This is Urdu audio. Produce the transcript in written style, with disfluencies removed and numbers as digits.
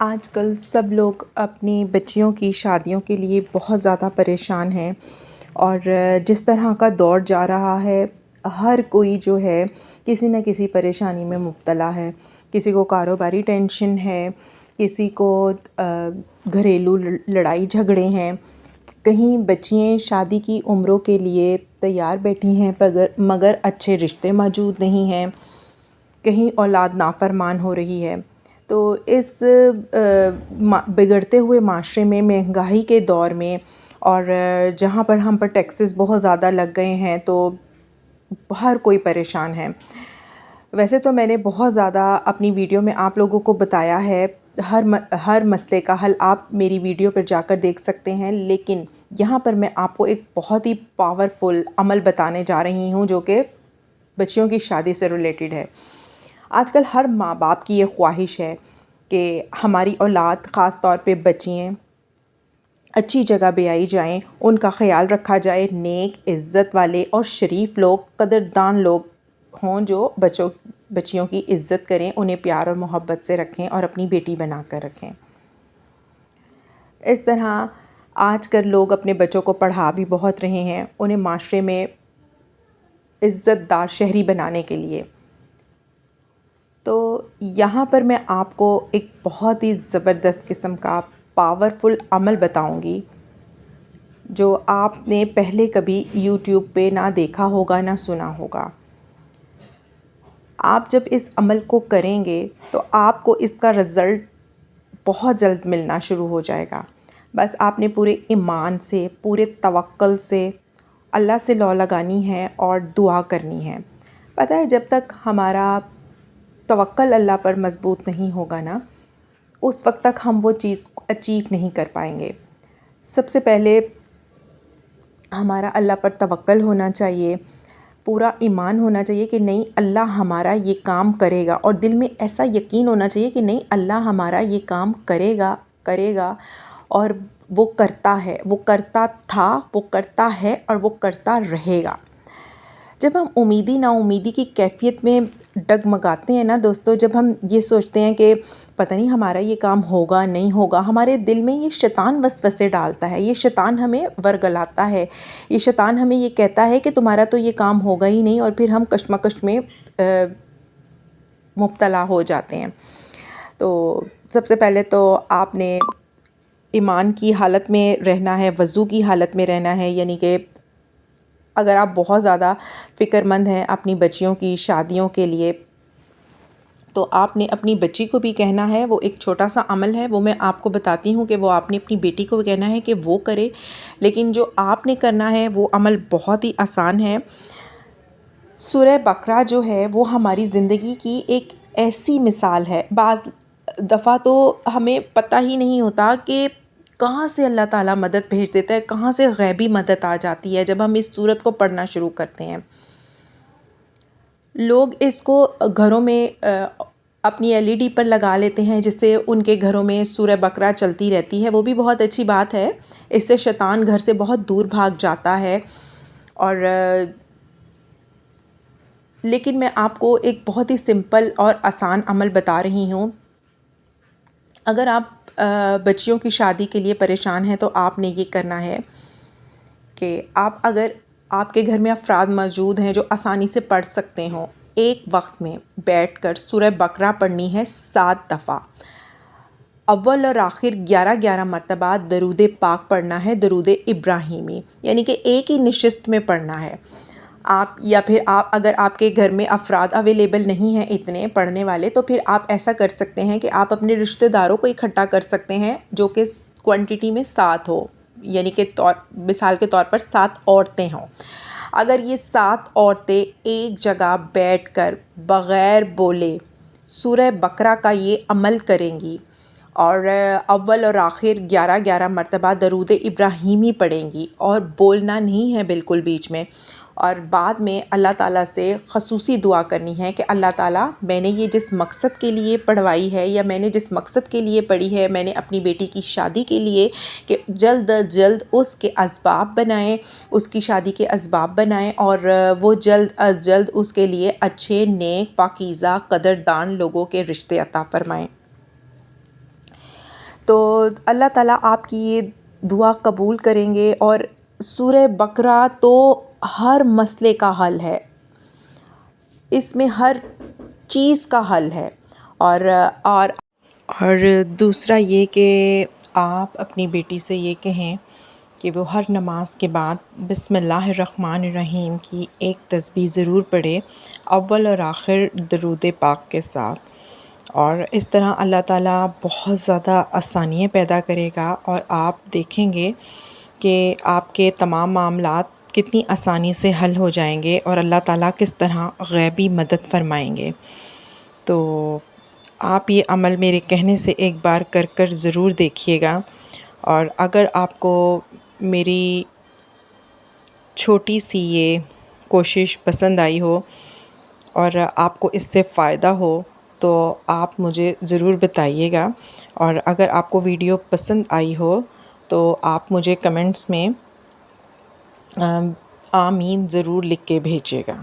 آج کل سب لوگ اپنی بچیوں کی شادیوں کے لیے بہت زیادہ پریشان ہیں، اور جس طرح کا دور جا رہا ہے، ہر کوئی جو ہے کسی نہ کسی پریشانی میں مبتلا ہے۔ کسی کو کاروباری ٹینشن ہے، کسی کو گھریلو لڑائی جھگڑے ہیں، کہیں بچیاں شادی کی عمروں کے لیے تیار بیٹھی ہیں مگر اچھے رشتے موجود نہیں ہیں، کہیں اولاد نافرمان ہو رہی ہے۔ تو اس بگڑتے ہوئے معاشرے میں، مہنگائی کے دور میں، اور جہاں پر ہم پر ٹیکسز بہت زیادہ لگ گئے ہیں، تو ہر کوئی پریشان ہے۔ ویسے تو میں نے بہت زیادہ اپنی ویڈیو میں آپ لوگوں کو بتایا ہے، ہر مسئلے کا حل آپ میری ویڈیو پر جا کر دیکھ سکتے ہیں، لیکن یہاں پر میں آپ کو ایک بہت ہی پاورفل عمل بتانے جا رہی ہوں جو کہ بچیوں کی شادی سے ریلیٹڈ ہے۔ آج کل ہر ماں باپ کی یہ خواہش ہے کہ ہماری اولاد، خاص طور پہ بچیاں، اچھی جگہ بیائی جائیں، ان کا خیال رکھا جائے، نیک، عزت والے اور شریف لوگ، قدردان لوگ ہوں جو بچیوں کی عزت کریں، انہیں پیار اور محبت سے رکھیں اور اپنی بیٹی بنا کر رکھیں۔ اس طرح آج کل لوگ اپنے بچوں کو پڑھا بھی بہت رہے ہیں، انہیں معاشرے میں عزت دار شہری بنانے کے لیے۔ تو یہاں پر میں آپ کو ایک بہت ہی زبردست قسم کا پاورفل عمل بتاؤں گی جو آپ نے پہلے کبھی یوٹیوب پہ نہ دیکھا ہوگا، نہ سنا ہوگا۔ آپ جب اس عمل کو کریں گے تو آپ کو اس کا رزلٹ بہت جلد ملنا شروع ہو جائے گا۔ بس آپ نے پورے ایمان سے، پورے توکل سے اللہ سے لو لگانی ہے اور دعا کرنی ہے۔ پتہ ہے، جب تک ہمارا توکل اللہ پر مضبوط نہیں ہوگا نا، اس وقت تک ہم وہ چیز اچیو نہیں کر پائیں گے۔ سب سے پہلے ہمارا اللہ پر توکل ہونا چاہیے، پورا ایمان ہونا چاہیے کہ نہیں، اللہ ہمارا یہ کام کرے گا، اور دل میں ایسا یقین ہونا چاہیے کہ نہیں، اللہ ہمارا یہ کام کرے گا، اور وہ کرتا ہے، وہ کرتا تھا، وہ کرتا ہے، اور وہ کرتا رہے گا۔ جب ہم امیدی نا امیدی کی کیفیت میں ڈگمگاتے ہیں نا دوستو، جب ہم یہ سوچتے ہیں کہ پتہ نہیں ہمارا یہ کام ہوگا نہیں ہوگا، ہمارے دل میں یہ شیطان وسوسے ڈالتا ہے، یہ شیطان ہمیں ورگلاتا ہے، یہ شیطان ہمیں یہ کہتا ہے کہ تمہارا تو یہ کام ہوگا ہی نہیں، اور پھر ہم کشمکش میں مبتلا ہو جاتے ہیں۔ تو سب سے پہلے تو آپ نے ایمان کی حالت میں رہنا ہے، وضو کی حالت میں رہنا ہے، یعنی کہ اگر آپ بہت زیادہ فکر مند ہیں اپنی بچیوں کی شادیوں کے لیے، تو آپ نے اپنی بچی کو بھی کہنا ہے، وہ ایک چھوٹا سا عمل ہے، وہ میں آپ کو بتاتی ہوں کہ وہ آپ نے اپنی بیٹی کو کہنا ہے کہ وہ کرے، لیکن جو آپ نے کرنا ہے وہ عمل بہت ہی آسان ہے۔ سورہ بقرہ جو ہے وہ ہماری زندگی کی ایک ایسی مثال ہے، بعض دفعہ تو ہمیں پتہ ہی نہیں ہوتا کہ کہاں سے اللہ تعالیٰ مدد بھیج دیتا ہے، کہاں سے غیبی مدد آ جاتی ہے جب ہم اس سورت کو پڑھنا شروع کرتے ہیں۔ لوگ اس کو گھروں میں اپنی LED پر لگا لیتے ہیں، جس سے ان کے گھروں میں سورہ بقرہ چلتی رہتی ہے، وہ بھی بہت اچھی بات ہے، اس سے شیطان گھر سے بہت دور بھاگ جاتا ہے۔ اور لیکن میں آپ کو ایک بہت ہی سمپل اور آسان عمل بتا رہی ہوں۔ اگر آپ بچیوں کی شادی کے لیے پریشان ہیں تو آپ نے یہ کرنا ہے کہ اگر آپ کے گھر میں افراد موجود ہیں جو آسانی سے پڑھ سکتے ہوں، ایک وقت میں بیٹھ کر سورہ بقرہ پڑھنی ہے 7 دفعہ، اول اور آخر 11 مرتبہ درود پاک پڑھنا ہے، درود ابراہیمی، یعنی کہ ایک ہی نشست میں پڑھنا ہے۔ اگر آپ کے گھر میں افراد اویلیبل نہیں ہیں اتنے پڑھنے والے، تو پھر آپ ایسا کر سکتے ہیں کہ آپ اپنے رشتہ داروں کو اکٹھا کر سکتے ہیں جو کہ کوانٹٹی میں 7 ہو، یعنی کہ مثال کے طور پر 7 عورتیں ہوں۔ اگر یہ 7 عورتیں ایک جگہ بیٹھ کر بغیر بولے سورہ بقرہ کا یہ عمل کریں گی، اور اول اور آخر 11 مرتبہ درود ابراہیمی پڑھیں گی، اور بولنا نہیں ہے بالکل بیچ میں، اور بعد میں اللہ تعالیٰ سے خصوصی دعا کرنی ہے کہ اللہ تعالیٰ، میں نے یہ جس مقصد کے لیے پڑھوائی ہے، یا میں نے جس مقصد کے لیے پڑھی ہے، میں نے اپنی بیٹی کی شادی کے لیے، کہ جلد از جلد اس کے اسباب بنائیں، اس کی شادی کے اسباب بنائیں، اور وہ جلد از جلد اس کے لیے اچھے، نیک، پاکیزہ، قدردان لوگوں کے رشتے عطا فرمائیں۔ تو اللہ تعالیٰ آپ کی یہ دعا قبول کریں گے، اور سورہ بقرہ تو ہر مسئلے کا حل ہے، اس میں ہر چیز کا حل ہے۔ اور اور اور دوسرا یہ کہ آپ اپنی بیٹی سے یہ کہیں کہ وہ ہر نماز کے بعد بسم اللہ الرحمن الرحیم کی ایک تسبیح ضرور پڑھے، اول اور آخر درود پاک کے ساتھ، اور اس طرح اللہ تعالیٰ بہت زیادہ آسانیاں پیدا کرے گا، اور آپ دیکھیں گے کہ آپ کے تمام معاملات کتنی آسانی سے حل ہو جائیں گے، اور اللہ تعالیٰ کس طرح غیبی مدد فرمائیں گے۔ تو آپ یہ عمل میرے کہنے سے ایک بار کر ضرور دیکھیے گا، اور اگر آپ کو میری چھوٹی سی یہ کوشش پسند آئی ہو اور آپ کو اس سے فائدہ ہو تو آپ مجھے ضرور بتائیے گا، اور اگر آپ کو ویڈیو پسند آئی ہو تو آپ مجھے کمنٹس میں آمین ضرور لکھ کے بھیجیے گا۔